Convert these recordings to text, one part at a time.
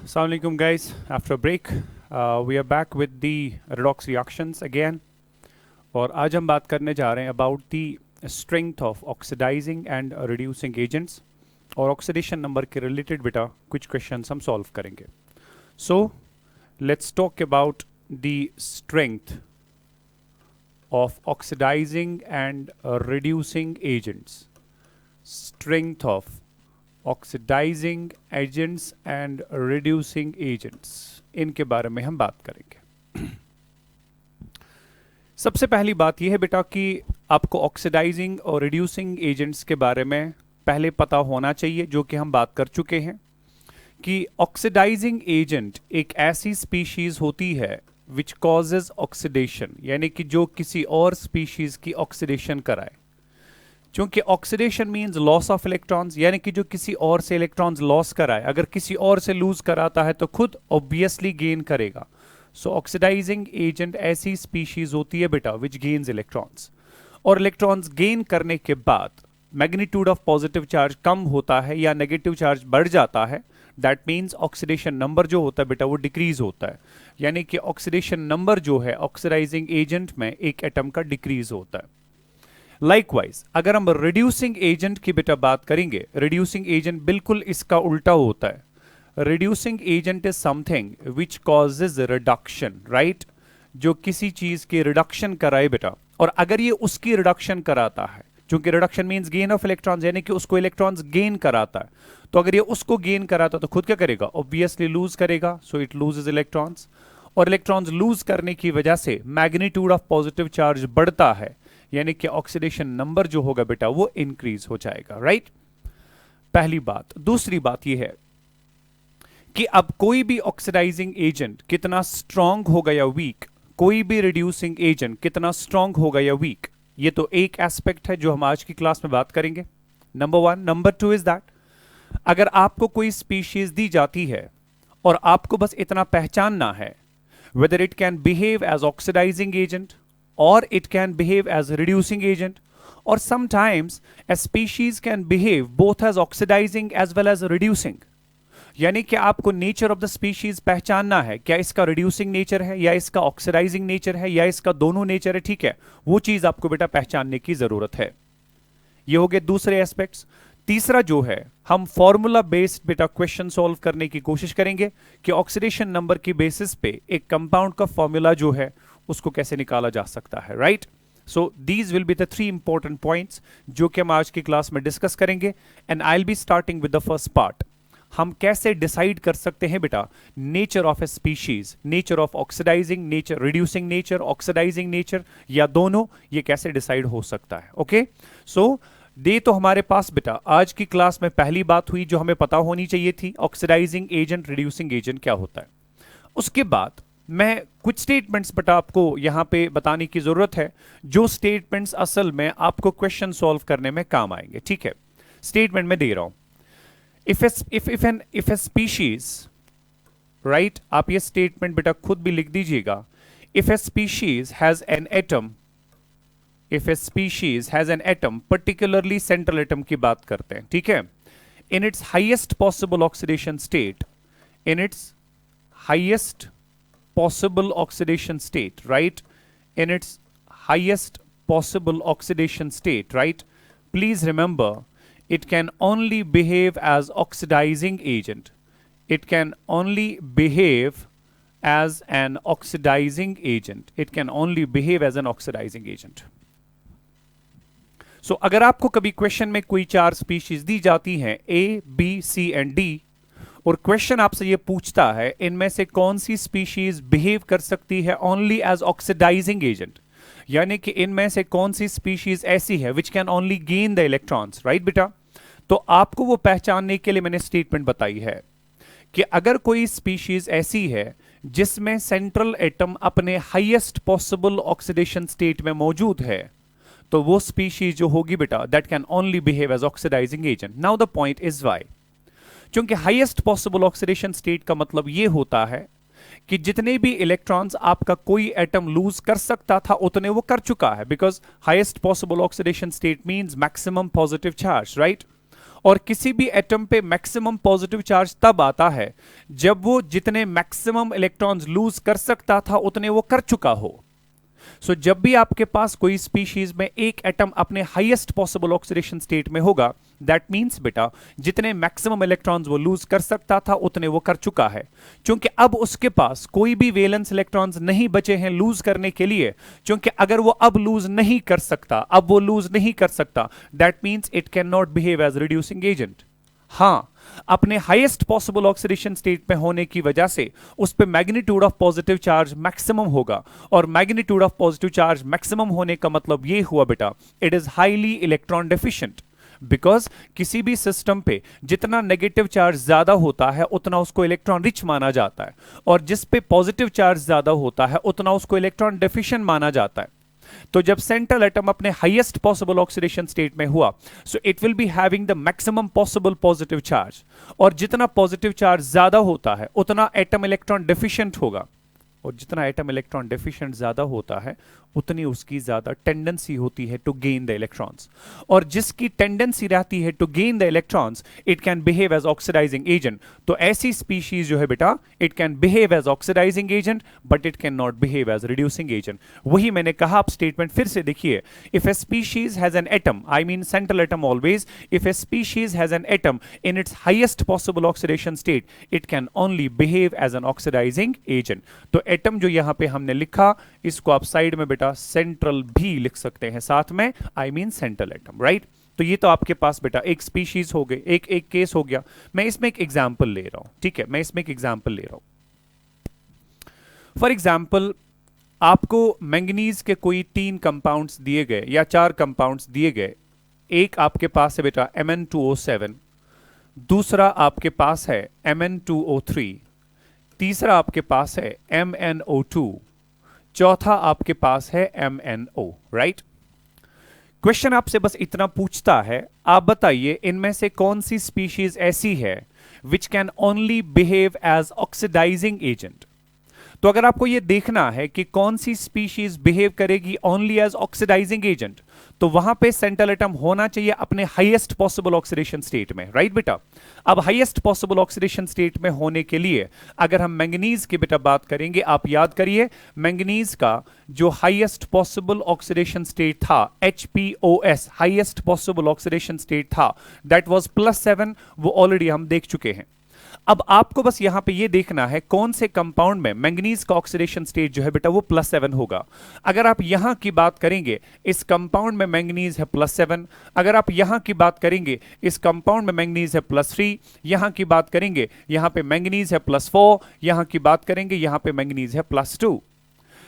Assalamu alaikum guys. After a break, we are back with the redox reactions again. और आज हम बात करने जा रहे हैं about the strength of oxidizing and reducing agents और oxidation number के related बेटा कुछ questions हम solve करेंगे. So let's talk about the strength of oxidizing and reducing agents. Strength of oxidising agents and reducing agents, इनके बारे में हम बात करेंगे. सबसे पहली बात यह है बेटा कि आपको ऑक्सीडाइजिंग और रिड्यूसिंग एजेंट्स के बारे में पहले पता होना चाहिए, जो कि हम बात कर चुके हैं कि ऑक्सीडाइजिंग एजेंट एक ऐसी स्पीशीज होती है विच कॉजेज ऑक्सीडेशन, यानी कि जो किसी और स्पीशीज की ऑक्सीडेशन कराए. क्योंकि oxidation means loss of electrons, यानी कि जो किसी और से इलेक्ट्रॉन्स लॉस कराए, अगर किसी और से लूज कराता है तो खुद ऑब्वियसली गेन करेगा. सो ऑक्सीडाइजिंग एजेंट ऐसी स्पीशीज होती है बेटा विच गेन्स इलेक्ट्रॉन्स, और इलेक्ट्रॉन्स गेन करने के बाद मैग्नीट्यूड ऑफ पॉजिटिव चार्ज कम होता है या नेगेटिव चार्ज बढ़ जाता है. दैट मीन्स ऑक्सीडेशन नंबर जो होता है बेटा वो डिक्रीज होता है, यानी कि ऑक्सीडेशन नंबर जो है ऑक्सीडाइजिंग एजेंट में एक एटम का डिक्रीज होता है. लाइकवाइज अगर हम रिड्यूसिंग एजेंट की बेटा बात करेंगे, रिड्यूसिंग एजेंट बिल्कुल इसका उल्टा होता है. Reducing agent is something which causes reduction, right, जो किसी चीज की रिडक्शन कराए बेटा. और अगर ये उसकी रिडक्शन कराता है, क्योंकि reduction means gain of electrons, यानी कि उसको इलेक्ट्रॉन्स गेन कराता है, तो अगर ये उसको गेन कराता है तो खुद क्या करेगा, ऑब्वियसली लूज करेगा. सो इट लूजेज इलेक्ट्रॉन्स, और इलेक्ट्रॉन्स लूज करने की वजह से मैग्नीट्यूड ऑफ पॉजिटिव चार्ज बढ़ता है, यानी कि ऑक्सीडेशन नंबर जो होगा बेटा वो इंक्रीज हो जाएगा. राइट, पहली बात. दूसरी बात यह है कि अब कोई भी ऑक्सीडाइजिंग एजेंट कितना स्ट्रांग होगा या वीक, कोई भी रिड्यूसिंग एजेंट कितना स्ट्रांग होगा या वीक, ये तो एक एस्पेक्ट है जो हम आज की क्लास में बात करेंगे. Number one. Number two is that अगर आपको कोई स्पीशीज दी जाती है और आपको बस इतना पहचानना है whether it can behave as oxidizing agent or it can behave as a reducing agent, or sometimes a species can behave both as oxidizing as well as reducing. यानी कि आपको नेचर ऑफ द स्पीशीज पहचानना है, क्या इसका reducing nature है या इसका ऑक्सीडाइजिंग नेचर है या इसका दोनों नेचर है. ठीक है, वो चीज आपको बेटा पहचानने की जरूरत है. ये हो गए दूसरे एस्पेक्ट्स. तीसरा जो है, हम फॉर्मूला बेस्ड बेटा क्वेश्चन सॉल्व करने की कोशिश करेंगे कि ऑक्सीडेशन नंबर की बेसिस पे एक कंपाउंड का फॉर्मूला जो है उसको कैसे निकाला जा सकता है. Right, so these will be the 3 important points जो कि हम आज की क्लास में डिस्कस करेंगे. And I will be starting with the first part. हम कैसे डिसाइड कर सकते हैं बेटा nature of a species, nature of oxidising nature, reducing nature, oxidising nature, या दोनों, ये कैसे डिसाइड हो सकता है. ओके, सो दे तो हमारे पास बेटा आज की क्लास में पहली बात हुई जो हमें पता होनी चाहिए थी, ऑक्सीडाइजिंग एजेंट, रिड्यूसिंग एजेंट क्या होता है. उसके बाद मैं कुछ स्टेटमेंट्स बेटा आपको यहां पे बताने की जरूरत है, जो स्टेटमेंट्स असल में आपको क्वेश्चन सॉल्व करने में काम आएंगे. ठीक है, स्टेटमेंट में दे रहा हूं. इफ ए स्पीशीज, राइट, आप ये स्टेटमेंट बेटा खुद भी लिख दीजिएगा. If a species has an atom, if a species has an atom, particularly central atom की बात करते हैं, ठीक है, in its highest possible oxidation state, in its highest possible oxidation state, right, in its highest possible oxidation state, right, please remember it can only behave as oxidizing agent. It can only behave as an oxidizing agent. It can only behave as an oxidizing agent. अगर आपको कभी question में कोई 4 species दी जाती हैं, ए, B, C and D, और question आपसे ये पूछता है इनमें से कौन सी स्पीशीज बिहेव कर सकती है ओनली एज ऑक्सीडाइजिंग एजेंट, यानी कि इनमें से कौन सी स्पीशीज ऐसी है which can only gain the electrons, right बेटा, तो आपको वो पहचानने के लिए मैंने स्टेटमेंट बताई है कि अगर कोई स्पीशीज ऐसी है जिसमें सेंट्रल एटम अपने हाईएस्ट पॉसिबल ऑक्सीडेशन स्टेट में मौजूद है, तो वो स्पीशीज जो होगी बेटा that can only behave as oxidising agent. Now the point is why, क्योंकि हाईएस्ट पॉसिबल ऑक्सीडेशन स्टेट का मतलब ये होता है कि जितने भी इलेक्ट्रॉन्स आपका कोई एटम लूज कर सकता था उतने वो कर चुका है, because highest possible oxidation state means maximum positive charge, right. और किसी भी एटम पे मैक्सिमम पॉजिटिव चार्ज तब आता है जब वो जितने मैक्सिमम इलेक्ट्रॉन्स लूज कर सकता था उतने वो कर चुका हो। सो जब भी आपके पास कोई स्पीशीज में एक एटम अपने हाईएस्ट पॉसिबल ऑक्सीडेशन स्टेट में होगा, दैट मींस बेटा जितने मैक्सिमम इलेक्ट्रॉन्स वो लूज कर सकता था उतने वो कर चुका है। क्योंकि अब उसके पास कोई भी वैलेंस इलेक्ट्रॉन्स नहीं बचे हैं लूज करने के लिए, क्योंकि अगर वो अब लूज नहीं कर सकता, अब वो लूज नहीं कर सकता, that means it can not behave as reducing agent. हां, अपने हाईएस्ट पॉसिबल ऑक्सीडेशन स्टेट में होने की वजह से उस पे magnitude of positive charge maximum होगा, और magnitude of positive charge maximum होने का मतलब ये हुआ बेटा it is highly electron deficient. Because किसी भी सिस्टम पे जितना नेगेटिव चार्ज ज्यादा होता है उतना उसको इलेक्ट्रॉन रिच माना जाता है, और जिस पे पॉजिटिव चार्ज ज्यादा होता है उतना उसको इलेक्ट्रॉन डेफिशिएंट माना जाता है। तो जब सेंट्रल एटम अपने हाईएस्ट पॉसिबल ऑक्सीडेशन स्टेट में हुआ, सो it will be having the maximum possible positive charge, और जितना पॉजिटिव चार्ज ज्यादा होता है उतना एटम इलेक्ट्रॉन डेफिशिएंट होगा, और जितना एटम इलेक्ट्रॉन डेफिशिएंट ज्यादा होता है उतनी उसकी ज्यादा टेंडेंसी होती है टू गेन द इलेक्ट्रॉन्स, और जिसकी टेंडेंसी रहती है to gain the electrons it can behave as oxidising agent. तो ऐसी स्पीशीज जो है बेटा it can behave as oxidising agent but it can not behave as reducing agent. वही मैंने कहा, आप स्टेटमेंट फिर से देखिए, if a species has an atom, I mean central atom always, if a species has an atom in its highest possible oxidation state it can only behave as an oxidising agent. तो atom जो यहां पे हमने लिखा इसको आप side में बेटा सेंट्रल भी लिख सकते हैं साथ में, आई मीन सेंट्रल एटम, राइट। तो ये तो आपके पास बेटा एक स्पीशीज हो गए, एक केस हो गया। मैं इसमें एक एग्जांपल ले रहा हूं, ठीक है, मैं इसमें एक एग्जांपल ले रहा हूं। फॉर एग्जांपल आपको मैंगनीज के कोई 3 कंपाउंड्स दिए गए या 4 कंपाउंड्स दिए गए। एक आपके पास है बेटा Mn2O7, दूसरा आपके पास है Mn2O3, तीसरा आपके पास है MnO2, चौथा आपके पास है MnO, राइट। क्वेश्चन आपसे बस इतना पूछता है, आप बताइए इनमें से कौन सी स्पीशीज ऐसी है which can only behave as oxidising agent. तो अगर आपको यह देखना है कि कौन सी स्पीशीज बिहेव करेगी ओनली एज ऑक्सीडाइजिंग एजेंट, तो वहां पे सेंट्रल एटम होना चाहिए अपने हाईएस्ट पॉसिबल ऑक्सीडेशन स्टेट में, राइट बेटा। अब हाईएस्ट पॉसिबल ऑक्सीडेशन स्टेट में होने के लिए अगर हम मैंगनीज की बेटा बात करेंगे, आप याद करिए मैंगनीज का जो हाईएस्ट पॉसिबल ऑक्सीडेशन स्टेट था HPOS, highest possible oxidation state था, दैट वाज +7, वो ऑलरेडी हम देख चुके हैं। अब आपको बस यहां पे ये देखना है कौन से कंपाउंड में मैंगनीज का ऑक्सीडेशन स्टेट जो है बेटा वो +7 होगा। अगर आप यहां की बात करेंगे इस कंपाउंड में मैंगनीज है +7, अगर आप यहां की बात करेंगे इस कंपाउंड में मैंगनीज है +3, यहां की बात करेंगे यहां पे मैंगनीज है +4, यहां की बात करेंगे यहां पे मैंगनीज है +2।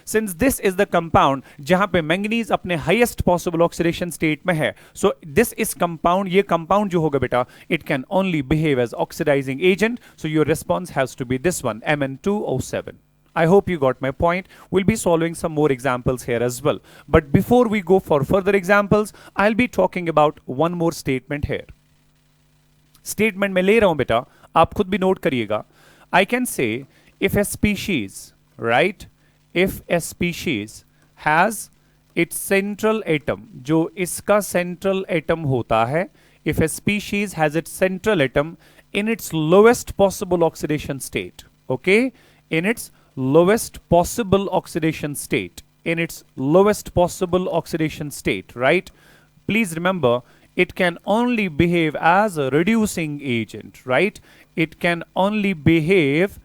Since this is the compound जहां पे मैंगनीज अपने हाईएस्ट पॉसिबल ऑक्सीडेशन स्टेट में है, सो दिस इज कंपाउंड, ये कंपाउंड जो होगा बेटा it can only behave as oxidising agent, so your response has to be this one Mn2O7. I hope you got my point. We'll be solving some more examples here as well. But before we go for further examples, I'll be talking about one more statement here. Statement में ले रहा हूं बेटा, आप खुद भी note करिएगा। I can say if a species, right? If a species has its central atom, जो इसका central atom होता है, if a species has its central atom in its lowest possible oxidation state, okay, in its lowest possible oxidation state, in its lowest possible oxidation state, right? Please remember, it can only behave as a reducing agent, right? It can only behave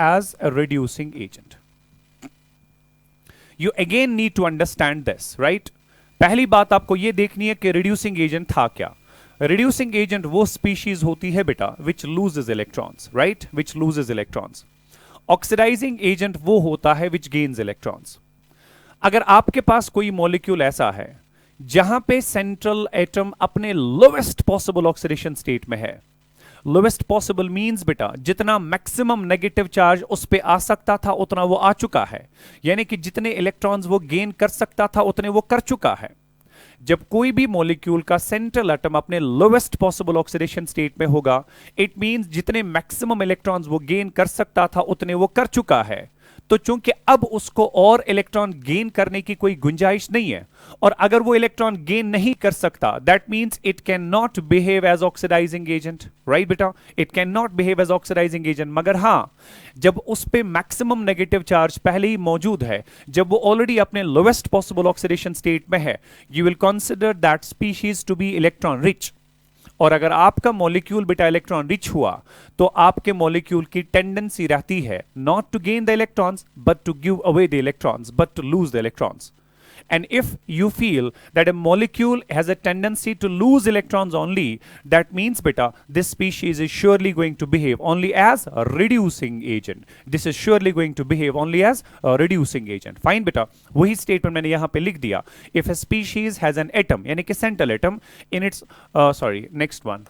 as a reducing agent. You again need to understand this, right? पहली बात आपको यह देखनी है कि reducing agent था क्या। Reducing agent वो species होती है बेटा which loses electrons, right? Which loses electrons. Oxidizing agent वो होता है which gains electrons. अगर आपके पास कोई molecule ऐसा है जहां पे central atom अपने lowest possible oxidation state में है, लोवेस्ट पॉसिबल मींस बेटा जितना मैक्सिमम नेगेटिव चार्ज उस पे आ सकता था उतना वो आ चुका है, यानी कि जितने इलेक्ट्रॉन्स वो गेन कर सकता था उतने वो कर चुका है। जब कोई भी मॉलिक्यूल का सेंट्रल एटम अपने लोवेस्ट पॉसिबल ऑक्सीडेशन स्टेट में होगा, इट मींस जितने मैक्सिमम इलेक्ट्रॉन्स वो गेन कर सकता था उतने वो कर चुका है। तो चूंकि अब उसको और इलेक्ट्रॉन गेन करने की कोई गुंजाइश नहीं है, और अगर वो इलेक्ट्रॉन गेन नहीं कर सकता, that means it can not behave as oxidising agent, right बेटा, it can not behave as oxidising agent. मगर हां, जब उस पे मैक्सिमम नेगेटिव चार्ज पहले ही मौजूद है, जब वो ऑलरेडी अपने लोवेस्ट पॉसिबल ऑक्सीडेशन स्टेट में है, you will consider that species to be electron rich. और अगर आपका मॉलिक्यूल बेटा इलेक्ट्रॉन रिच हुआ, तो आपके मॉलिक्यूल की टेंडेंसी रहती है not to gain the electrons but to give away the electrons, but to lose the electrons. And if you feel that a molecule has a tendency to lose electrons only, that means beta, this species is surely going to behave only as a reducing agent. This is surely going to behave only as a reducing agent. Fine beta, वही statement मैंने यहाँ पे लिख दिया. If a species has an atom, यानी कि central atom in its, next one.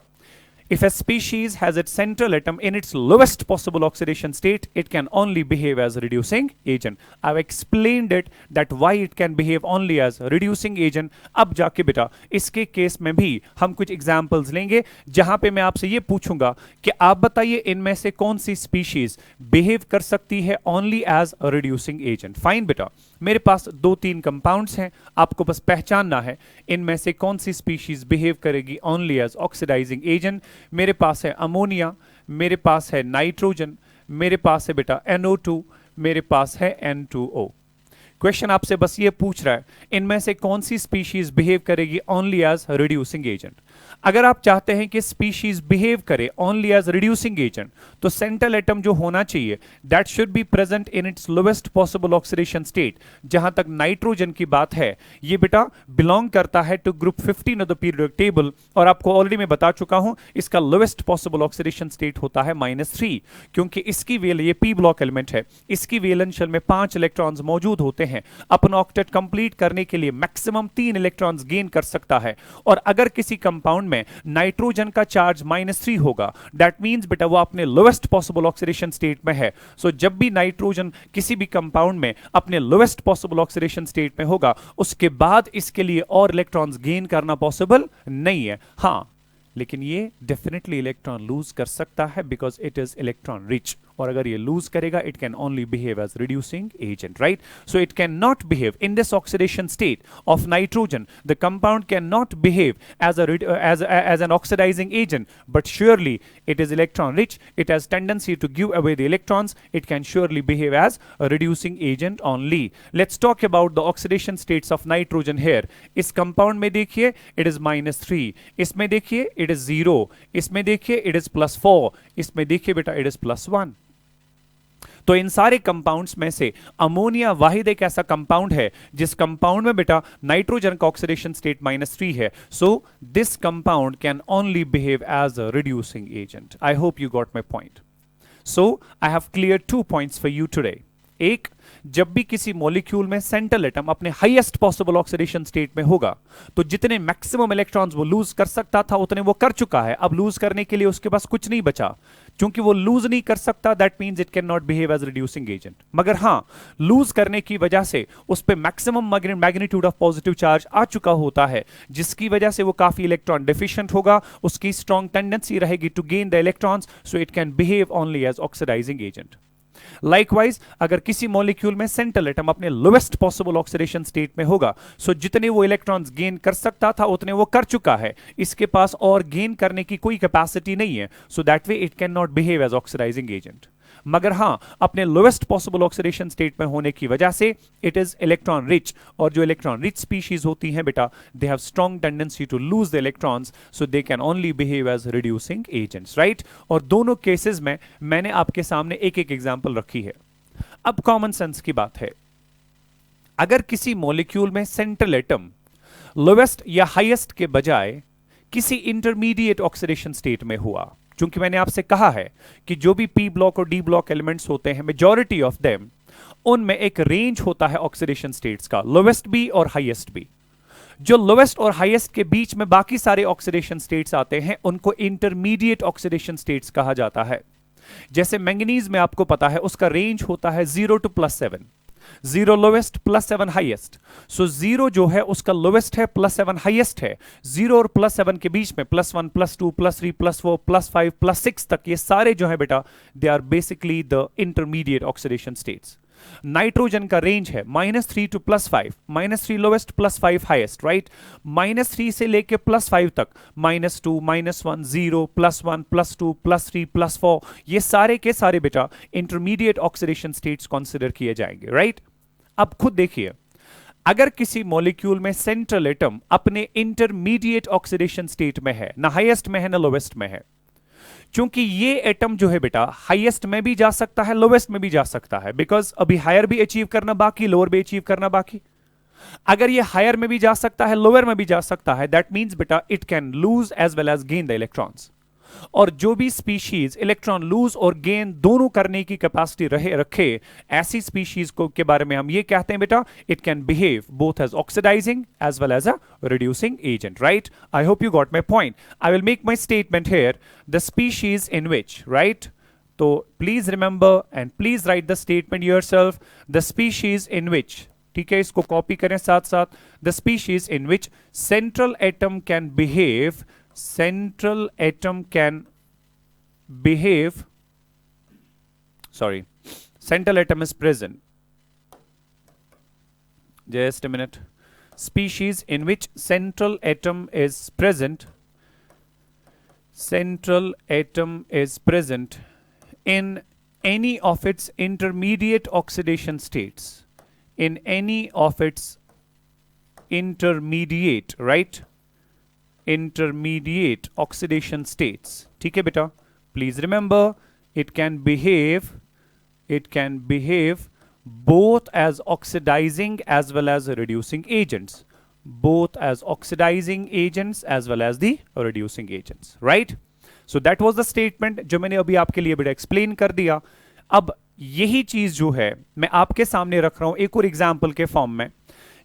If a species has its central atom in its lowest possible oxidation state, it can only behave as a reducing agent. I've explained it that why it can behave only as a reducing agent. अब जाके बेटा इसके case में भी हम कुछ examples लेंगे, जहां पे मैं आपसे ये पूछूंगा कि आप बताइए इनमें से कौन सी स्पीशीज बिहेव कर सकती है only as a reducing agent. Fine बेटा, मेरे पास 2-3 कंपाउंड्स हैं, आपको बस पहचानना है इनमें से कौन सी स्पीशीज बिहेव करेगी ओनली एज ऑक्सीडाइजिंग एजेंट। मेरे पास है अमोनिया, मेरे पास है नाइट्रोजन, मेरे पास है बेटा NO2, मेरे पास है N2O। क्वेश्चन आपसे बस ये पूछ रहा है इनमें से कौन सी स्पीशीज बिहेव करेगी ओनली एज रिड्यूसिंग एजेंट। अगर आप चाहते हैं कि स्पीशीज बिहेव करे ओनली एज रिड्यूसिंग एजेंट, तो सेंट्रल एटम जो होना चाहिए that should be present in its lowest possible oxidation state. जहां तक नाइट्रोजन की बात है, ये बेटा बिलोंग करता है to group 15 of the periodic table, और आपको ऑलरेडी मैं बता चुका हूं इसका लोवेस्ट पॉसिबल ऑक्सीडेशन स्टेट होता है -3, क्योंकि इसकी वेल, ये पी ब्लॉक एलिमेंट है, इसकी वैलेंस शेल में 5 इलेक्ट्रॉन्स मौजूद होते हैं। अपना ऑक्टेट कंप्लीट करने के लिए मैक्सिमम 3 इलेक्ट्रॉन्स गेन कर सकता है, और अगर किसी कंपाउंड में नाइट्रोजन का चार्ज -3 होगा, दैट मींस बेटा वो अपने लोवेस्ट पॉसिबल ऑक्सीडेशन स्टेट में है। सो जब भी नाइट्रोजन किसी भी कंपाउंड में अपने लोवेस्ट पॉसिबल ऑक्सीडेशन स्टेट में होगा, उसके बाद इसके लिए और इलेक्ट्रॉन्स गेन करना पॉसिबल नहीं है। हां, लेकिन ये डेफिनेटली इलेक्ट्रॉन लूज कर सकता है because it is electron rich, और अगर ये लूज करेगा it can only behave as reducing agent, right. So it can not behave in this oxidation state of nitrogen, the compound can not behave as an oxidizing agent, but surely it is electron rich, it has tendency to give away the electrons, it can surely behave as a reducing agent only. Let's talk about the oxidation states of nitrogen here. इस compound में देखिए it is -3, इसमें देखिए it is 0, इसमें देखिए it is +4, इसमें देखिए बेटा it is +1। तो इन सारे कंपाउंड्स में से अमोनिया वाहिद एक ऐसा कंपाउंड है जिस कंपाउंड में बेटा नाइट्रोजन का ऑक्सीडेशन स्टेट -3 है। So this compound can only behave as a reducing agent. I hope you got my point. So I have clear 2 points for you today. एक, जब भी किसी मॉलिक्यूल में सेंट्रल एटम अपने हाईएस्ट पॉसिबल ऑक्सीडेशन स्टेट में होगा, तो जितने मैक्सिमम इलेक्ट्रॉन्स वो लूज कर सकता था उतने वो कर चुका है। अब लूज करने के लिए उसके पास कुछ नहीं बचा। चूंकि वो लूज नहीं कर सकता, that means it can not behave as reducing agent. मगर हां, लूज करने की वजह से उस पे maximum magnitude of positive charge आ चुका होता है, जिसकी वजह से वो काफी इलेक्ट्रॉन डिफिशिएंट होगा, उसकी स्ट्रॉन्ग टेंडेंसी रहेगी to gain the electrons, so it can behave only as oxidising agent. Likewise, अगर किसी मॉलिक्यूल में सेंट्रल एटम अपने लोवेस्ट पॉसिबल ऑक्सीडेशन स्टेट में होगा, सो जितने वो इलेक्ट्रॉन्स गेन कर सकता था उतने वो कर चुका है, इसके पास और गेन करने की कोई कैपेसिटी नहीं है, so that way it can not behave as oxidising agent. मगर हां, अपने लोवेस्ट पॉसिबल ऑक्सीडेशन स्टेट में होने की वजह से इट इज इलेक्ट्रॉन रिच, और जो इलेक्ट्रॉन रिच स्पीशीज होती हैं बेटा, they have strong tendency to lose the electrons, so they can only behave as reducing agents, right. और दोनों केसेस में मैंने आपके सामने एक एक एग्जांपल रखी है। अब कॉमन सेंस की बात है, अगर किसी मॉलिक्यूल में सेंट्रल एटम लोवेस्ट या हाईएस्ट के बजाय किसी इंटरमीडिएट ऑक्सीडेशन स्टेट में हुआ, चूंकि मैंने आपसे कहा है कि जो भी पी ब्लॉक और डी ब्लॉक एलिमेंट्स होते हैं, मेजॉरिटी ऑफ देम, उनमें एक रेंज होता है ऑक्सीडेशन स्टेट्स का, लोवेस्ट भी और हाईएस्ट भी। जो लोवेस्ट और हाईएस्ट के बीच में बाकी सारे ऑक्सीडेशन स्टेट्स आते हैं, उनको इंटरमीडिएट ऑक्सीडेशन स्टेट्स कहा जाता है। जैसे मैंगनीज में आपको पता है उसका रेंज होता है 0 to +7, 0 लोवेस्ट +7 हाईएस्ट। सो 0 जो है उसका लोवेस्ट है, +7 हाईएस्ट है। 0 और +7 के बीच में +1 +2 +3 +4 +5 +6 तक, ये सारे जो है बेटा, they are basically the intermediate oxidation states. Nitrogen का रेंज है -3 to +5, -3 लोवेस्ट, +5 हाईएस्ट, राइट। -3 से लेके +5 तक, -2, -1, 0, +1, +2, +3, +4, ये सारे के सारे बेटा इंटरमीडिएट ऑक्सीडेशन स्टेट्स कंसिडर किए जाएंगे, राइट। अब खुद देखिए, अगर किसी मॉलिक्यूल में सेंट्रल एटम अपने इंटरमीडिएट ऑक्सीडेशन स्टेट में है, ना हाईएस्ट में है ना लोवेस्ट में है, क्योंकि ये एटम जो है बेटा हाईएस्ट में भी जा सकता है, लोवेस्ट में भी जा सकता है, बिकॉज अभी हायर भी अचीव करना बाकी, लोअर भी अचीव करना बाकी। अगर ये हायर में भी जा सकता है, लोअर में भी जा सकता है, दैट मीन्स बेटा it can lose as well as gain the electrons. और जो भी स्पीशीज इलेक्ट्रॉन लूज और गेन दोनों करने की कैपेसिटी रखे, ऐसी स्पीशीज को के बारे में हम ये कहते हैं बेटा, it can behave both as oxidising as well as a reducing agent, right. I hope you got my point. I will make my statement here, the species in which, right, तो please remember and please write the statement yourself, the species in which, ठीक है, इसको copy करें साथ साथ, the species in which central atom can behave, central atom can behave, sorry, central atom is present, just a minute, species in which central atom is present, central atom is present in any of its intermediate oxidation states, in any of its intermediate, right, intermediate oxidation states, ठीक है बेटा, please remember it can behave both as oxidizing as well as reducing agents, both as oxidizing agents as well as the reducing agents, right? So that was the statement जो मैंने अभी आपके लिए बेटा explain कर दिया। अब यही चीज जो है मैं आपके सामने रख रहा हूं एक और एग्जाम्पल के फॉर्म में,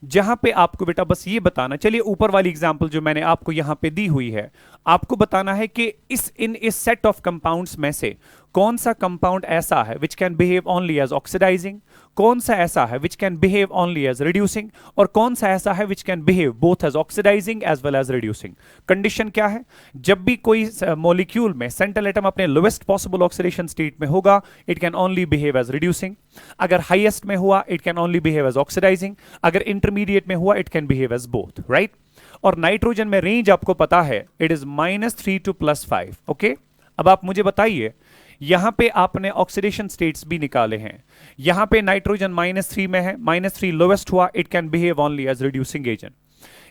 जहां पे आपको बेटा बस ये बताना, चलिए ऊपर वाली एग्जांपल जो मैंने आपको यहां पे दी हुई है, आपको बताना है कि इस सेट ऑफ कंपाउंड्स में से कौन सा कंपाउंड ऐसा है which can behave only as oxidizing, कौन सा ऐसा है which can behave only as reducing, और कौन सा ऐसा है which can behave both as oxidising as well as reducing. Condition क्या है, जब भी कोई मॉलिक्यूल में सेंट्रल एटम अपने लोवेस्ट पॉसिबल ऑक्सीडेशन स्टेट में होगा, it can only behave as reducing, अगर हाईएस्ट में हुआ it can only behave as oxidizing, अगर इंटरमीडिएट में हुआ it can behave as both, right. और नाइट्रोजन में रेंज आपको पता है, इट इज -3 to +5, ओके। अब आप मुझे बताइए, यहां पे आपने ऑक्सीडेशन स्टेट्स भी निकाले हैं, यहां पे नाइट्रोजन -3 में है, -3 लोवेस्ट हुआ, it can behave only as reducing agent.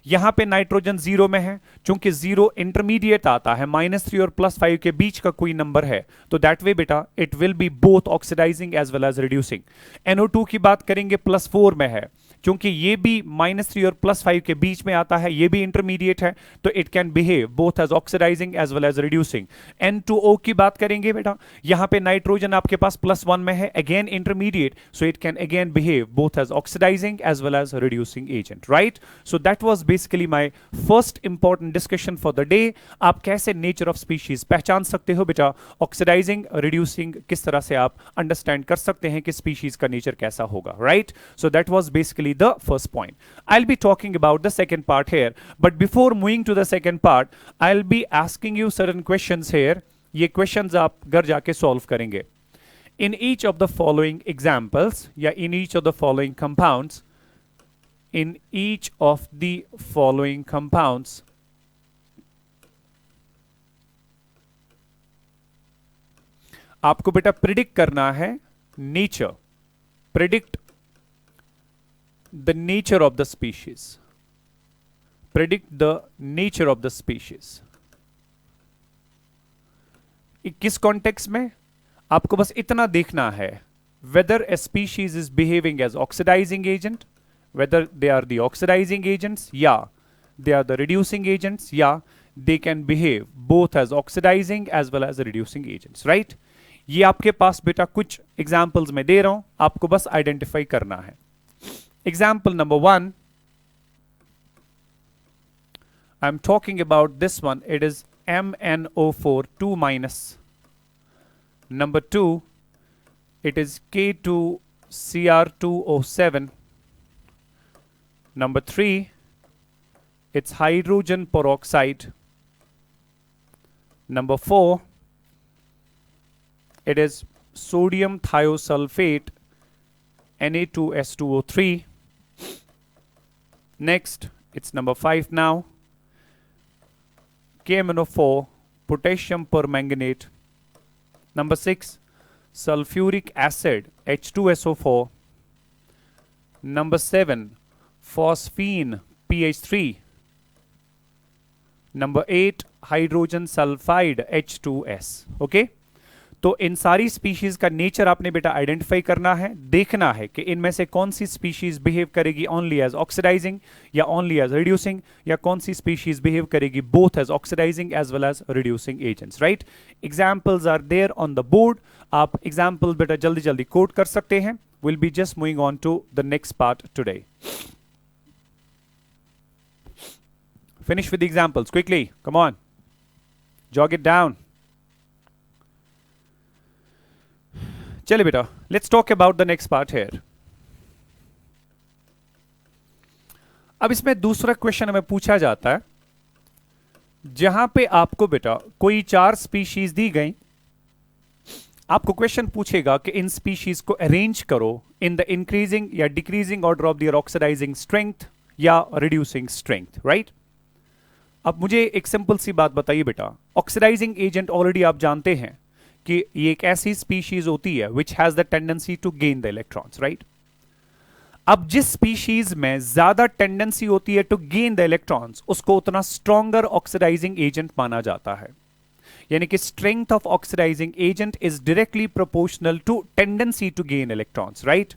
यहां पे नाइट्रोजन 0 में है, चूंकि 0 इंटरमीडिएट आता है, -3 और +5 के बीच का कोई नंबर है, तो दैट वे बेटा it will be both oxidizing as well as reducing. NO2 की बात करेंगे, +4 में है, क्योंकि ये भी -3 और +5 के बीच में आता है, ये भी इंटरमीडिएट है, तो it can behave both as oxidising as well as reducing. N2O की बात करेंगे बेटा, यहां पे नाइट्रोजन आपके पास +1 में है, again intermediate, so it can again behave both as oxidising as well as reducing agent, right. So that was basically my first important discussion for the day. आप कैसे नेचर ऑफ स्पीशीज पहचान सकते हो बेटा, oxidising, reducing, किस तरह से आप अंडरस्टैंड कर सकते हैं कि स्पीशीज का नेचर कैसा होगा, right. So that was basically the first point. I'll be talking about the second part here, but before moving to the second part, I'll be asking you certain questions here. ये questions आप घर जाके solve करेंगे। In each of the following examples, या in each of the following compounds, in each of the following compounds, आपको बेटा predict करना है nature, predict the nature of the species, predict the nature of the species। किस context में, आपको बस इतना देखना है, whether a species is behaving as oxidizing agent, whether they are the oxidizing agents, या they are the reducing agents, या they can behave both as oxidizing as well as reducing agents, right। ये आपके पास बेटा कुछ examples में दे रहा हूं, आपको बस आइडेंटिफाई करना है। Example number 1, I'm talking about this one, it is MnO4 2-. Number 2, it is K2Cr2O7. Number 3, it's hydrogen peroxide. Number 4, it is sodium thiosulfate Na2S2O3. Next, it's number 5 now. KMnO4, potassium permanganate. Number 6, sulfuric acid, H2SO4. Number 7, phosphine, PH3. Number 8, hydrogen sulfide, H2S. Okay, तो इन सारी species का nature आपने बेटा identify करना है, देखना है कि इनमें से कौन सी स्पीशीज बिहेव करेगी ओनली एज ऑक्सीडाइजिंग या ओनली एज रिड्यूसिंग, या कौन सी स्पीशीज बिहेव करेगी both as oxidising as well as reducing agents, right. Examples are there on the board, आप एग्जाम्पल बेटा जल्दी जल्दी कोट कर सकते हैं। Will be just moving on to the next part today. Finish with the examples quickly. Come on. Jog it down. चलिए बेटा, let's talk about the next part here. अब इसमें दूसरा क्वेश्चन हमें पूछा जाता है, जहां पे आपको बेटा कोई 4 स्पीशीज दी गई, आपको क्वेश्चन पूछेगा कि इन स्पीशीज को अरेंज करो इन द इंक्रीजिंग या decreasing order of their oxidizing strength या रिड्यूसिंग स्ट्रेंथ, राइट। अब मुझे एक सिंपल सी बात बताइए बेटा, ऑक्सीडाइजिंग एजेंट ऑलरेडी आप जानते हैं कि ये एक ऐसी स्पीशीज होती है which has the tendency to gain the electrons, right. अब जिस स्पीशीज में ज्यादा टेंडेंसी होती है टू गेन द इलेक्ट्रॉन्स, उसको उतना स्ट्रॉन्गर ऑक्सीडाइजिंग एजेंट माना जाता है। यानी कि strength of oxidising agent is directly proportional to tendency to gain electrons, right.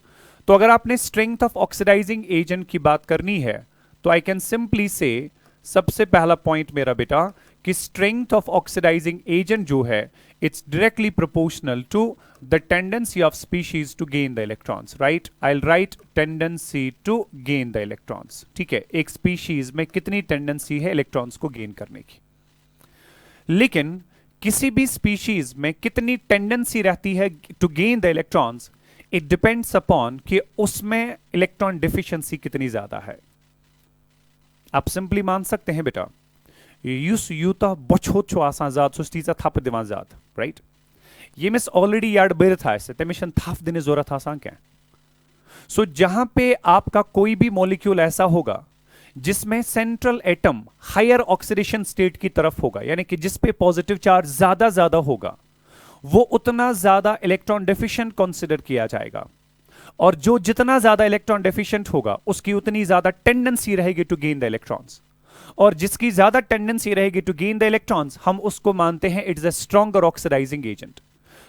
तो अगर आपने स्ट्रेंथ ऑफ ऑक्सीडाइजिंग एजेंट की बात करनी है तो आई कैन सिंपली से, सबसे पहला पॉइंट मेरा बेटा कि स्ट्रेंथ ऑफ ऑक्सीडाइजिंग एजेंट जो है it's directly proportional to the tendency of species to gain the electrons, right. I will write tendency to gain the electrons, ठीक है। एक स्पीशीज में कितनी टेंडेंसी है इलेक्ट्रॉन्स को गेन करने की, लेकिन किसी भी स्पीशीज में कितनी टेंडेंसी रहती है to gain the electrons, it depends upon कि उसमें इलेक्ट्रॉन डिफिशिएंसी कितनी ज्यादा है। आप सिंपली मान सकते हैं बेटा, युस यूता बछोत छो आसान जात सुस्तीजा थप दिवान जात, राइट। ये मिस ऑलरेडी याड बेर था इससे तमिशन थप देने जरूरत आसान क्या। सो जहां पे आपका कोई भी मॉलिक्यूल ऐसा होगा जिसमें central atom higher oxidation state की तरफ होगा, यानी कि जिस पे पॉजिटिव चार्ज ज्यादा होगा, वो उतना ज्यादा इलेक्ट्रॉन डेफिशिएंट कंसीडर किया जाएगा, और जो जितना ज्यादा इलेक्ट्रॉन डेफिशिएंट होगा उसकी उतनी ज्यादा टेंडेंसी रहेगी टू गेन द इलेक्ट्रॉन्स, और जिसकी ज्यादा टेंडेंसी रहेगी टू गेन द इलेक्ट्रॉन्स हम उसको मानते हैं it's a stronger oxidising agent.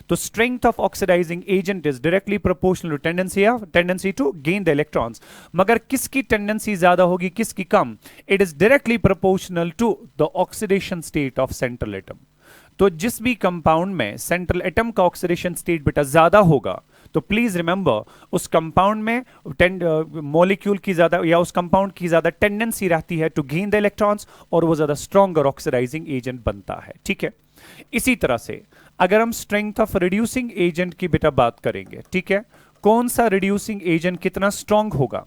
तो strength of oxidising agent is directly proportional to tendency to gain the electrons. मगर किसकी टेंडेंसी ज्यादा होगी किसकी कम, it is directly proportional to the oxidation state of central atom. तो जिस भी कंपाउंड में सेंट्रल एटम का ऑक्सीडेशन स्टेट बेटा ज्यादा होगा, तो प्लीज रिमेंबर उस कंपाउंड में मॉलिक्यूल की ज्यादा या उस कंपाउंड की ज्यादा टेंडेंसी रहती है टू गेन द इलेक्ट्रॉन्स, और वो ज्यादा स्ट्रॉन्गर ऑक्सीडाइजिंग एजेंट बनता है, ठीक है। इसी तरह से अगर हम स्ट्रेंथ ऑफ रिड्यूसिंग एजेंट की बेटा बात करेंगे, ठीक है, कौन सा रिड्यूसिंग एजेंट कितना स्ट्रॉन्ग होगा,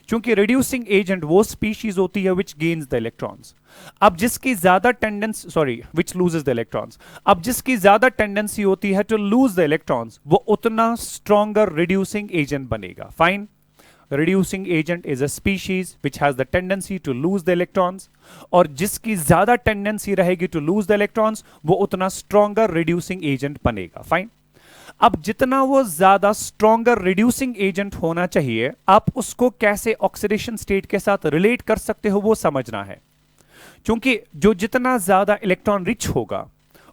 क्योंकि रिड्यूसिंग एजेंट वो स्पीशीज होती है विच गेन्स द इलेक्ट्रॉन्स। अब जिसकी ज्यादा tendency which loses the electrons, अब जिसकी ज्यादा टेंडेंसी होती है टू लूज द इलेक्ट्रॉन्स, वो उतना स्ट्रॉन्गर रिड्यूसिंग एजेंट बनेगा। Fine, reducing agent is a species which has the tendency to lose the electrons, और जिसकी ज्यादा टेंडेंसी रहेगी टू लूज द इलेक्ट्रॉन्स वो उतना स्ट्रॉन्गर रिड्यूसिंग एजेंट बनेगा। फाइन, अब जितना वो ज्यादा स्ट्रॉन्गर रिड्यूसिंग एजेंट होना चाहिए, आप उसको कैसे ऑक्सीडेशन स्टेट के साथ रिलेट कर सकते हो वो समझना है, क्योंकि जो जितना ज्यादा इलेक्ट्रॉन रिच होगा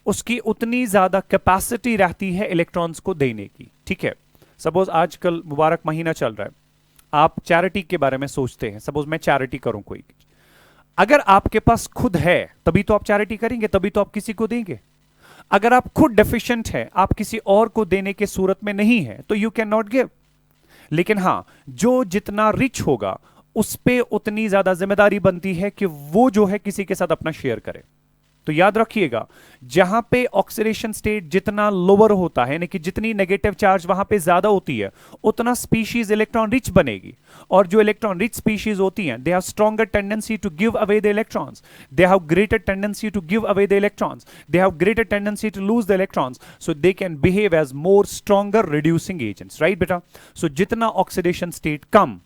उसकी उतनी ज्यादा कैपेसिटी रहती है इलेक्ट्रॉन्स को देने की, ठीक है। सपोज आजकल मुबारक महीना चल रहा है, आप चैरिटी के बारे में सोचते हैं, सपोज मैं चैरिटी करूं कोई, अगर आपके पास खुद है तभी तो आप चैरिटी करेंगे, तभी तो आप किसी को देंगे। अगर आप खुद डेफिशिएंट है, आप किसी और को देने के सूरत में नहीं है, तो यू कैन नॉट गिव। लेकिन हां, जो जितना रिच होगा उस पे उतनी ज्यादा जिम्मेदारी बनती है कि वो जो है किसी के साथ अपना शेयर करे। तो याद रखिएगा, जहां पे ऑक्सीडेशन स्टेट जितना लोअर होता है, यानी कि जितनी नेगेटिव चार्ज वहां पे ज्यादा होती है, उतना स्पीशीज इलेक्ट्रॉन रिच बनेगी। और जो इलेक्ट्रॉन रिच स्पीशीज होती हैं, they have stronger tendency to give away the electrons, they have greater tendency to give away the electrons, they have greater tendency to lose the electrons, so they can behave as more stronger reducing agents, right बेटा। So जितना oxidation state कम,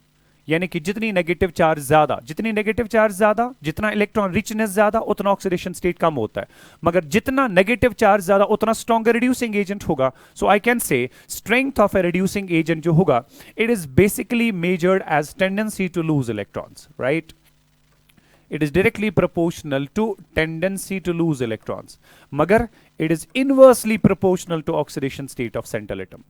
यानी कि जितनी negative charge ज्यादा, जितनी negative charge ज्यादा, जितना electron richness ज्यादा, उतना ऑक्सीडेशन स्टेट कम होता है। मगर जितना नेगेटिव चार्ज ज्यादा, उतना स्ट्रॉन्गर रिड्यूसिंग एजेंट होगा। So I can say strength of a reducing agent जो होगा, it is basically measured as tendency to lose electrons, right. It is directly proportional to tendency to lose electrons, मगर it is inversely proportional to oxidation state of central atom.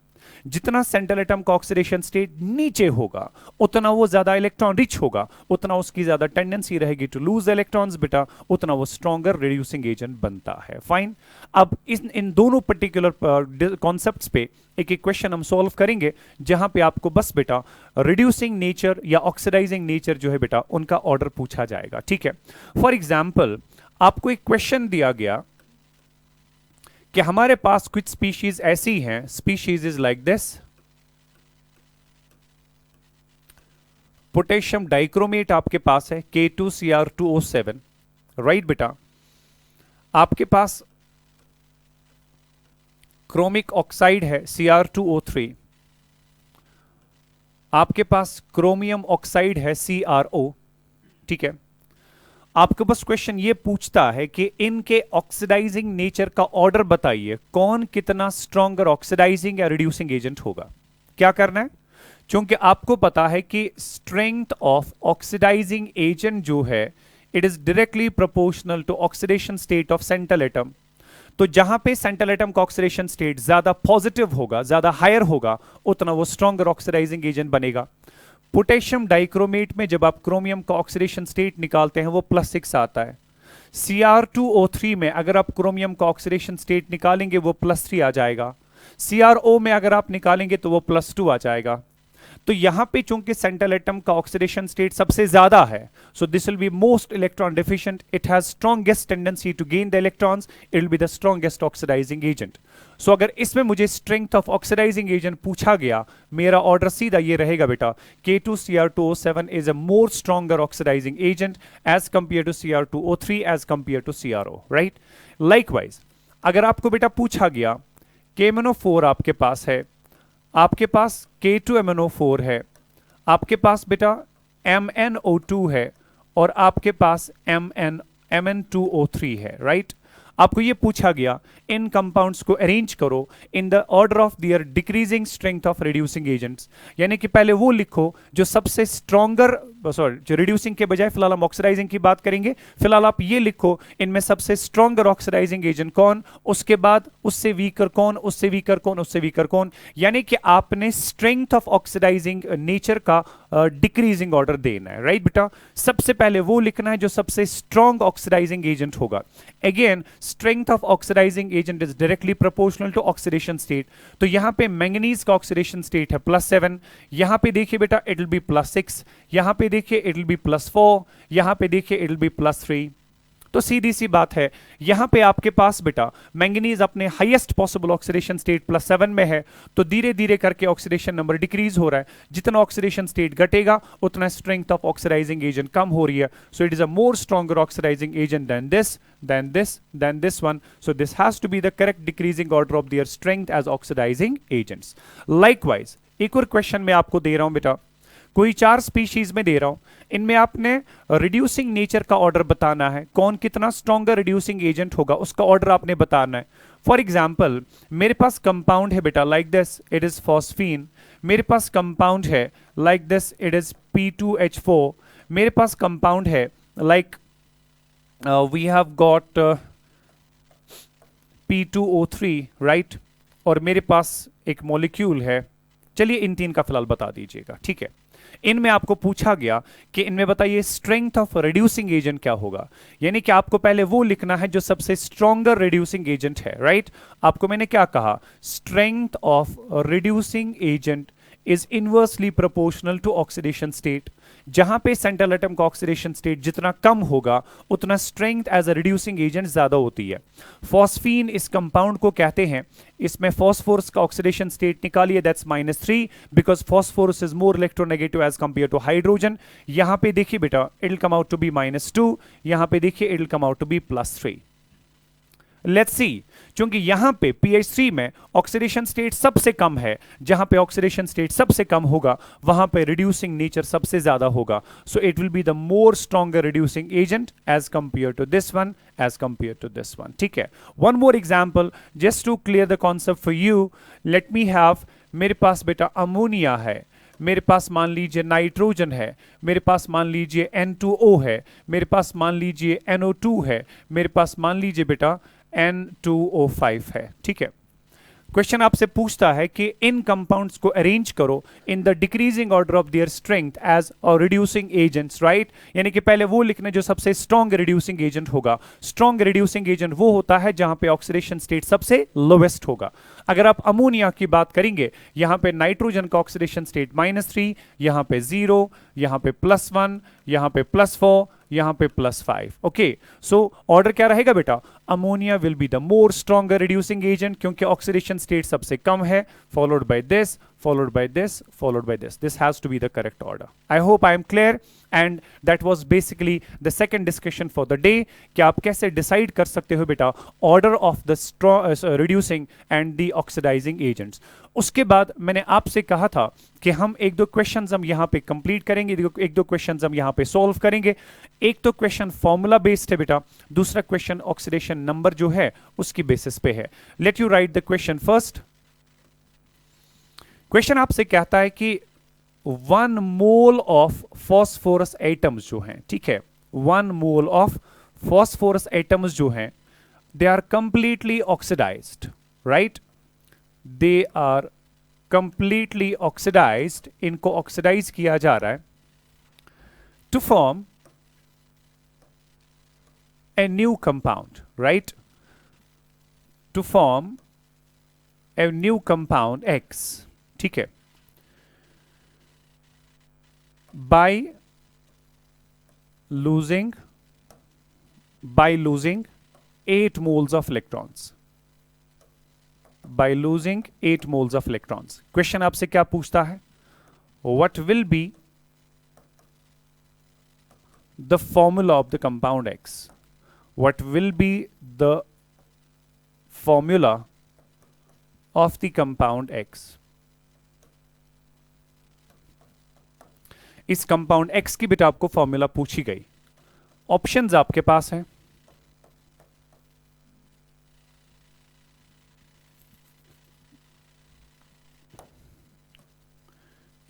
जितना central atom का oxidation state नीचे होगा, उतना वो ज्यादा electron rich होगा, उतना उसकी ज्यादा टेंडेंसी रहेगी टू लूज इलेक्ट्रॉन्स बेटा, उतना वो स्ट्रॉन्गर रिड्यूसिंग एजेंट बनता है। फाइन। अब इन दोनों पर्टिकुलर कॉन्सेप्ट्स पे एक एक क्वेश्चन हम सॉल्व करेंगे, जहां पे आपको बस बेटा रिड्यूसिंग नेचर या ऑक्सीडाइजिंग नेचर जो है बेटा, उनका ऑर्डर पूछा जाएगा, ठीक है। फॉर एग्जाम्पल, आपको एक क्वेश्चन दिया गया कि हमारे पास कुछ स्पीशीज ऐसी हैं, species is like this, potassium dichromate आपके पास है K2Cr2O7, राइट बेटा। आपके पास क्रोमिक ऑक्साइड है Cr2O3, आपके पास क्रोमियम ऑक्साइड है CrO, ठीक है। आपके पास क्वेश्चन ये पूछता है कि इनके ऑक्सीडाइजिंग नेचर का ऑर्डर बताइए, कौन कितना स्ट्रॉन्गर ऑक्सीडाइजिंग या रिड्यूसिंग एजेंट होगा। क्या करना है, क्योंकि आपको पता है कि स्ट्रेंथ ऑफ ऑक्सीडाइजिंग एजेंट जो है, it is directly proportional to oxidation state of central atom. तो जहां पे सेंट्रल एटम का ऑक्सीडेशन स्टेट ज्यादा पॉजिटिव होगा, ज्यादा हायर होगा, उतना वो स्ट्रॉन्गर ऑक्सीडाइजिंग एजेंट बनेगा। पोटेशियम डाइक्रोमेट में जब आप क्रोमियम का ऑक्सीडेशन स्टेट निकालते हैं, वो +6 आता है। Cr2O3 में अगर आप क्रोमियम का ऑक्सीडेशन स्टेट निकालेंगे, वो +3 आ जाएगा। CrO में अगर आप निकालेंगे तो वो +2 आ जाएगा। तो यहां पे चूंकि सेंट्रल एटम का ऑक्सीडेशन स्टेट सबसे ज्यादा है, so this will be most electron deficient, it has strongest tendency to gain the electrons, it will be the strongest oxidising agent. So अगर इसमें मुझे स्ट्रेंथ ऑफ ऑक्सीडाइजिंग एजेंट पूछा गया, मेरा ऑर्डर सीधा ये रहेगा बेटा, K2Cr2O7 is a more stronger oxidising agent as compare to Cr2O3 as compare to CrO, right. Likewise अगर आपको बेटा पूछा गया KMnO4 आपके पास है, आपके पास K2MnO4 है, आपके पास बेटा MnO2 है, और आपके पास Mn2O3 है, राइट। आपको ये पूछा गया इन कंपाउंड्स को अरेंज करो in the order of their decreasing strength of reducing agents, यानी कि पहले वो लिखो जो सबसे स्ट्रॉन्गर, सॉरी जो रिड्यूसिंग के बजाय फिलहाल हम ऑक्सीडाइजिंग की बात करेंगे, फिलहाल आप ये लिखो इनमें सबसे स्ट्रॉन्गर ऑक्सीडाइजिंग एजेंट कौन, उसके बाद उससे वीकर कौन, उससे वीकर कौन, उससे वीकर कौन, यानी कि आपने स्ट्रेंथ ऑफ ऑक्सीडाइजिंग नेचर का डिक्रीजिंग ऑर्डर देना है, राइट बेटा। सबसे पहले वो लिखना है जो सबसे स्ट्रॉन्ग ऑक्सीडाइजिंग एजेंट होगा। Again strength of oxidising agent is directly proportional to oxidation state. तो यहां पे मैंगनीज का ऑक्सीडेशन स्टेट है +7, यहां पे देखिए बेटा इट विल बी +6, यहां पे देखिए इट विल बी +4, यहां पे देखिए इट विल बी +3। तो सीधी सी बात है, यहां पे आपके पास बेटा मैंगनीज अपने हाईएस्ट पॉसिबल ऑक्सीडेशन स्टेट +7 में है, तो धीरे धीरे करके ऑक्सीडेशन नंबर डिक्रीज हो रहा है। जितना ऑक्सीडेशन स्टेट घटेगा, उतना स्ट्रेंथ ऑफ ऑक्सीडाइजिंग एजेंट कम हो रही है। So it is a more stronger oxidising agent than this, than this, than this one. So this has to be the correct decreasing order of their strength as oxidizing agents. Likewise एक और question मैं आपको दे रहा हूं बेटा, कोई 4 species में दे रहा हूं, इनमें आपने रिड्यूसिंग नेचर का ऑर्डर बताना है, कौन कितना स्ट्रॉन्गर रिड्यूसिंग एजेंट होगा उसका ऑर्डर आपने बताना है। फॉर एग्जाम्पल मेरे पास कंपाउंड है बेटा like this, it is phosphine. मेरे पास कंपाउंड है like this, it is P2H4। मेरे पास कंपाउंड है like we have got P2O3, right. और मेरे पास एक मॉलिक्यूल है, चलिए इन 3 का फिलहाल बता दीजिएगा, ठीक है। इनमें आपको पूछा गया कि इनमें बताइए स्ट्रेंथ ऑफ रिड्यूसिंग एजेंट क्या होगा, यानी कि आपको पहले वो लिखना है जो सबसे स्ट्रॉन्गर रिड्यूसिंग एजेंट है, राइट। आपको मैंने क्या कहा, strength of reducing agent is inversely proportional to oxidation state, जहां पे सेंट्रल एटम का ऑक्सीडेशन स्टेट जितना कम होगा उतना strength as a reducing agent ज्यादा होती है। फॉस्फीन इस कंपाउंड को कहते हैं, इसमें फॉस्फोरस का ऑक्सीडेशन स्टेट निकालिए, that's -3 because phosphorus is more electronegative as compare to hydrogen. यहां पे देखिए बेटा it will come out to be -2, यहां पे देखिए it will come out to be +3। Let's see, क्योंकि यहां पे pH 3 में ऑक्सीडेशन स्टेट सबसे कम है, जहां पे ऑक्सीडेशन स्टेट सबसे कम होगा वहां पे रिड्यूसिंग नेचर सबसे ज्यादा होगा, so it will be the more stronger reducing agent as compare to this one, as compare to this one. ठीक है, one more example just to clear the concept for you, let me have, मेरे पास बेटा ammonia है, मेरे पास मान लीजिए nitrogen है, मेरे पास मान लीजिए N2O है, मेरे पास मान लीजिए NO2 है, मेरे पास मान लीजिए बेटा N2O5 है। ठीक है, क्वेश्चन आपसे पूछता है कि इन कंपाउंड्स को अरेंज करो in the decreasing order of their strength as reducing agents, right, यानी कि पहले वो लिखने जो सबसे स्ट्रॉन्ग रिड्यूसिंग एजेंट होगा। स्ट्रॉन्ग रिड्यूसिंग एजेंट वो होता है जहां पे ऑक्सीडेशन स्टेट सबसे लोवेस्ट होगा। अगर आप अमोनिया की बात करेंगे, यहां पे नाइट्रोजन का ऑक्सीडेशन स्टेट -3, यहां पे 0, यहां पे +1, यहां पे +4, यहां पे +5। ओके, सो ऑर्डर क्या रहेगा बेटा, ammonia will be the more stronger reducing agent क्योंकि ऑक्सीडेशन स्टेट सबसे कम है, followed by this, followed by this, followed by this. This has to be the correct order. I hope I am clear, and that was basically the second discussion for the day कि आप कैसे decide कर सकते हो बेटा order of the reducing and the oxidizing agents। उसके बाद मैंने आपसे कहा था कि हम एक दो क्वेश्चंस हम यहाँ पे कंप्लीट करेंगे, एक दो क्वेश्चंस हम यहाँ पे सॉल्व करेंगे। एक तो क्वेश्चन फॉर्मूला बेस्ड है बेटा, दूसरा क्वेश्चन ऑक्सीडेशन नंबर जो है उसकी बेसिस पे है। Let you right the question first. Question आपसे कहता है कि 1 मोल ऑफ फॉस्फोरस एटम्स जो हैं, ठीक है, 1 मोल ऑफ फॉस्फोरस एटम्स जो हैं, they are completely oxidized, right, they are completely oxidized, इनको ऑक्सीडाइज किया जा रहा है to form a new compound, right, to form a new compound X, ठीक है, by losing 8 moles of electrons, by losing 8 moles of electrons। Question आपसे क्या पूछता है, what will be the formula of the compound X, what will be the formula of the compound X। इस compound X की बेटा आपको formula पूछी गई, ऑप्शंस आपके पास हैं,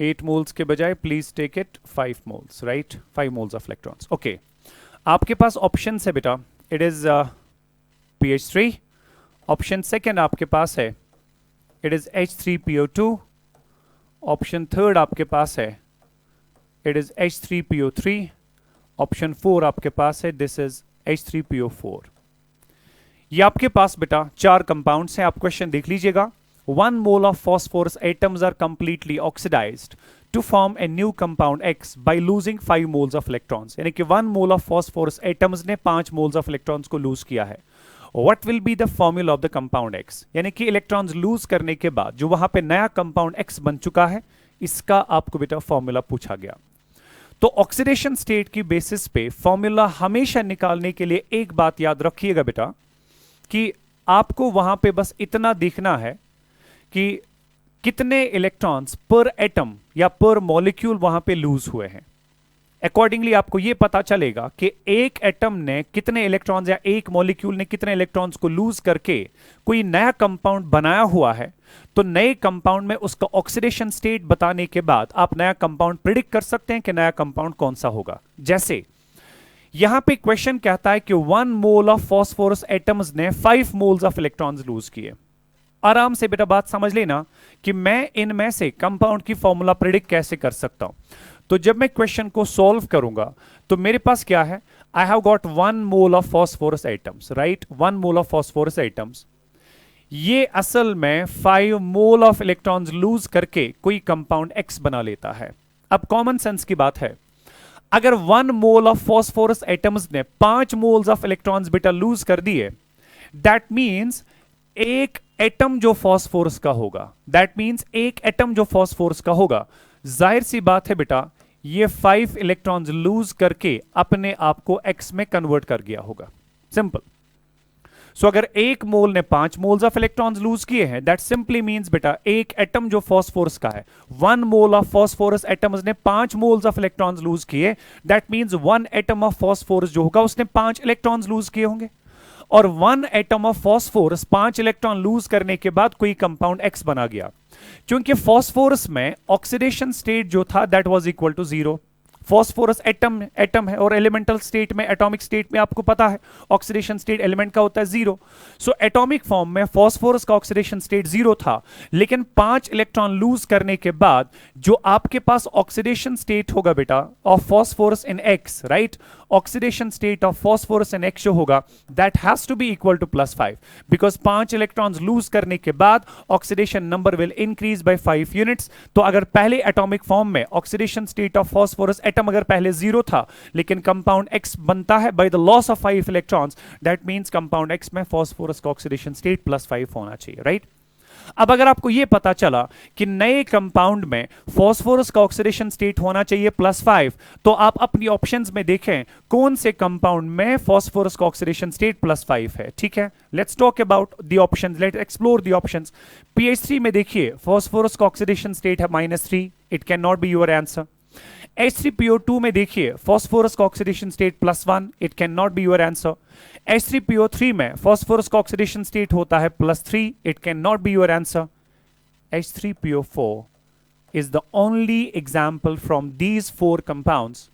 एट मोल्स के बजाय please take it 5 moles, right, 5 moles of electrons. Okay, आपके पास ऑप्शन है बेटा, it is pH3। Option second आपके पास है, it is H3PO2। Option third आपके पास है, इट इज H3PO3। ऑप्शन 4 आपके पास है, दिस इज H3PO4। ये आपके पास बेटा 4 कंपाउंड्स हैं। आप क्वेश्चन देख लीजिएगा। 1 mole of phosphorus atoms are completely oxidized to form a new compound X by losing 5 moles of electrons। यानी कि 1 mole of phosphorus atoms ने 5 moles of electrons को lose किया है। What will be the formula of the compound X? यानी कि electrons lose करने के बाद जो वहां पे नया कंपाउंड X बन चुका है, इसका आपको बेटा फॉर्मूला पूछा गया। तो ऑक्सीडेशन स्टेट की बेसिस पे फॉर्मूला हमेशा निकालने के लिए एक बात याद रखिएगा बेटा कि आपको वहां पे बस इतना देखना है कि कितने इलेक्ट्रॉन्स पर एटम या पर मॉलिक्यूल वहां पे लूज हुए हैं। अकॉर्डिंगली आपको यह पता चलेगा कि एक एटम ने कितने इलेक्ट्रॉन्स या एक मॉलिक्यूल ने कितने इलेक्ट्रॉन्स को लूज करके कोई नया कंपाउंड बनाया हुआ है। तो नए कंपाउंड में उसका ऑक्सीडेशन स्टेट बताने के बाद आप नया कंपाउंड प्रिडिक्ट कर सकते हैं कि नया कंपाउंड कौन सा होगा। जैसे यहां पे क्वेश्चन कहता है कि 1 मोल ऑफ फॉस्फोरस एटम्स ने 5 मोल्स ऑफ इलेक्ट्रॉन्स लूज किए। आराम से बेटा बात समझ लेना कि मैं इनमें से कंपाउंड की फॉर्मूला प्रिडिक्ट कैसे कर सकता हूं। तो जब मैं क्वेश्चन को सॉल्व करूंगा तो मेरे पास क्या है, I have got 1 mole of phosphorus atoms, right, 1 mole of phosphorus atoms. ये असल में 5 मोल ऑफ इलेक्ट्रॉन्स लूज करके कोई कंपाउंड X बना लेता है। अब कॉमन सेंस की बात है, अगर 1 मोल ऑफ फॉस्फोरस एटम्स ने 5 मोल्स ऑफ इलेक्ट्रॉन्स बेटा लूज कर दिए, दैट मीन्स एक एटम जो फॉस्फोरस का होगा, दैट मीन्स एक एटम जो फॉस्फोरस का होगा, जाहिर सी बात है बेटा ये 5 इलेक्ट्रॉन्स लूज करके अपने आप को एक्स में कन्वर्ट कर गया होगा। सिंपल। सो अगर 1 मोल ने 5 मोल्स ऑफ इलेक्ट्रॉन्स लूज किए हैं, दैट सिंपली मींस बेटा एक एटम जो फॉस्फोरस का है, 1 मोल ऑफ फॉस्फोरस एटम्स ने 5 मोल्स ऑफ इलेक्ट्रॉन्स लूज किए, that means 1 atom of phosphorus जो होगा उसने 5 इलेक्ट्रॉन्स लूज किए होंगे। और 1 atom of phosphorus 5 electron lose करने के बाद कोई कंपाउंड एक्स बना गया, क्योंकि फॉस्फोरस में ऑक्सीडेशन स्टेट जो था that was equal to 0। Phosphorus atom है और एलिमेंटल स्टेट में, एटॉमिक स्टेट में आपको पता है ऑक्सीडेशन स्टेट एलिमेंट का होता है 0। सो एटॉमिक फॉर्म में फॉस्फोरस का ऑक्सीडेशन स्टेट 0 था, लेकिन 5 इलेक्ट्रॉन लूज करने के बाद जो आपके पास ऑक्सीडेशन स्टेट होगा बेटा of phosphorus in X, right, oxidation state of phosphorus in X जो होगा that has to be equal to +5, because 5 electrons lose करने के बाद oxidation number will increase by 5 units. तो अगर पहले एटॉमिक फॉर्म में oxidation state of phosphorus atom अगर पहले 0 था, लेकिन कंपाउंड एक्स बनता है by the loss of 5 electrons, that means compound X में फॉस्फोरस का ऑक्सीडेशन स्टेट +5 होना चाहिए, राइट। अब अगर आपको यह पता चला कि नए कंपाउंड में फॉस्फोरस का ऑक्सीडेशन स्टेट होना चाहिए +5, तो आप अपनी ऑप्शंस में देखें कौन से कंपाउंड में फॉस्फोरस का ऑक्सीडेशन स्टेट +5 है। ठीक है, let's talk about the options, let's explore the options. pH3 में देखिए फॉस्फोरस का ऑक्सीडेशन स्टेट है -3, it can not be your answer. H3PO2 में देखिए फॉस्फोरस का oxidation state +1, it can not be your answer. H3PO3 में फॉस्फोरस का oxidation state होता है +3, it can not be your answer. H3PO4 is the only example from these 4 compounds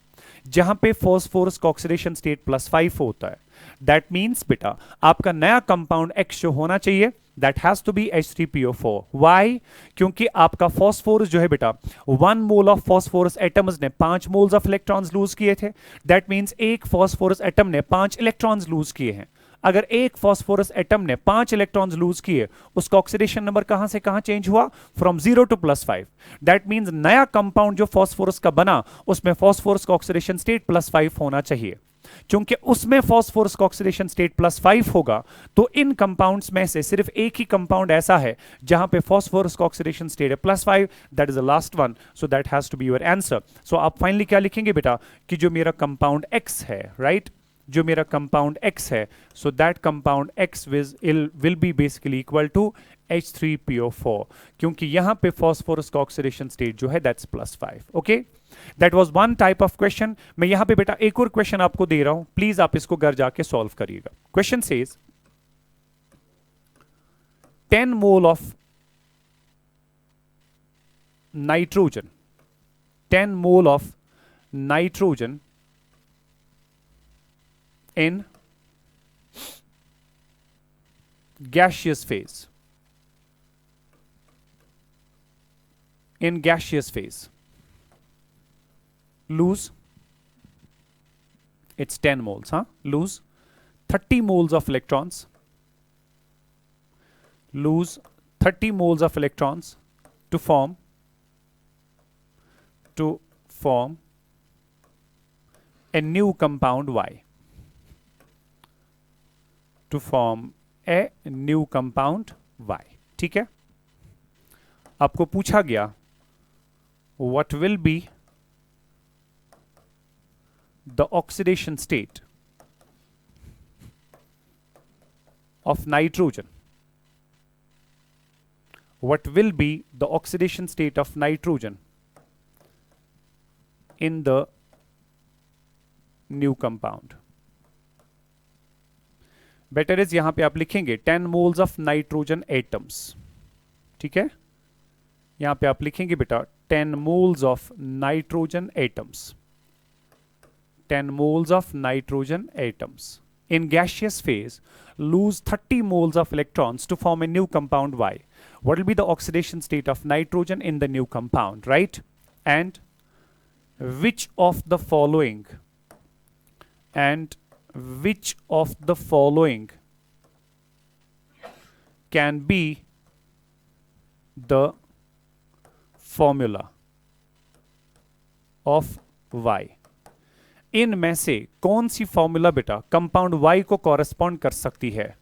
जहां पे phosphorus का ऑक्सीडेशन स्टेट +5 होता है। दैट मीन्स बेटा आपका नया कंपाउंड X जो होना चाहिए that has to be H3PO4। Why? क्योंकि आपका फॉस्फोरस जो है बेटा 1 मोल ऑफ फॉस्फोरस एटम्स ने 5 मोल्स ऑफ इलेक्ट्रॉन्स लूज किए थे, दैट मीन्स एक फॉस्फोरस एटम ने 5 इलेक्ट्रॉन्स लूज किए हैं। अगर एक फॉस्फोरस एटम ने 5 इलेक्ट्रॉन्स लूज किए, उसका ऑक्सीडेशन नंबर कहां से कहां चेंज हुआ? From 0 to +5। दैट मीन्स नया कंपाउंड जो फॉस्फोरस का बना उसमें फॉस्फोरस का ऑक्सीडेशन स्टेट +5 होना चाहिए। क्योंकि उसमें फॉस्फोरस का ऑक्सीडेशन स्टेट +5 होगा, तो इन कंपाउंड्स में से सिर्फ एक ही कंपाउंड ऐसा है जहां पे फॉस्फोरस का ऑक्सीडेशन स्टेट है +5, that is the last one, so that has to be your answer. So आप फाइनली क्या लिखेंगे बेटा कि जो मेरा कंपाउंड X है, राइट, जो मेरा कंपाउंड X है, so that compound X will be basically equal to H3PO4, क्योंकि यहां पे फॉस्फोरस का ऑक्सीडेशन स्टेट जो है that's +5। Okay, that was one type of question. मैं यहां पे बेटा एक और क्वेश्चन आपको दे रहा हूं, प्लीज आप इसको घर जाके सॉल्व करिएगा। Question says 10 mole of nitrogen, 10 mole of nitrogen in gaseous phase, in gaseous phase lose, it's 10 moles, lose 30 moles of electrons, lose 30 moles of electrons to form a new compound Y, to form a new compound Y। ठीक है, आपको पूछा गया what will be the oxidation state of nitrogen, what will be the oxidation state of nitrogen in the new compound। Better is यहां पे आप लिखेंगे 10 moles of nitrogen atoms. ठीक है, यहां पे आप लिखेंगे बेटा 10 moles of nitrogen atoms, 10 moles of nitrogen atoms in gaseous phase lose 30 moles of electrons to form a new compound Y. What will be the oxidation state of nitrogen in the new compound, right? And which of the following can be the formula of Y? इनमें से कौन सी formula बेटा compound Y को correspond कर सकती है?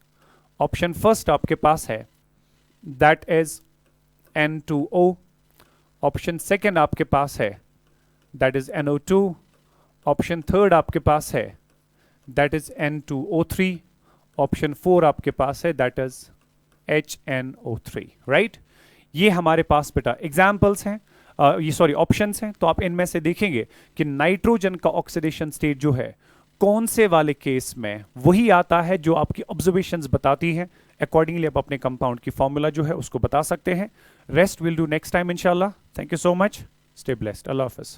Option first आपके पास है that is N2O, option second आपके पास है that is NO2, option third आपके पास है that is N2O3, option four आपके पास है दैट इज HNO3, राइट? ये हमारे पास बेटा एग्जाम्पल्स हैं, ये सॉरी ऑप्शंस हैं। तो आप इनमें से देखेंगे कि नाइट्रोजन का ऑक्सीडेशन स्टेट जो है कौन से वाले केस में वही आता है जो आपकी ऑब्जर्वेशंस बताती हैं। अकॉर्डिंगली आप अपने कंपाउंड की फॉर्मूला जो है उसको बता सकते हैं। Rest will do next time इंशाल्लाह। Thank you so much, stay blessed, अल्लाह हाफिज।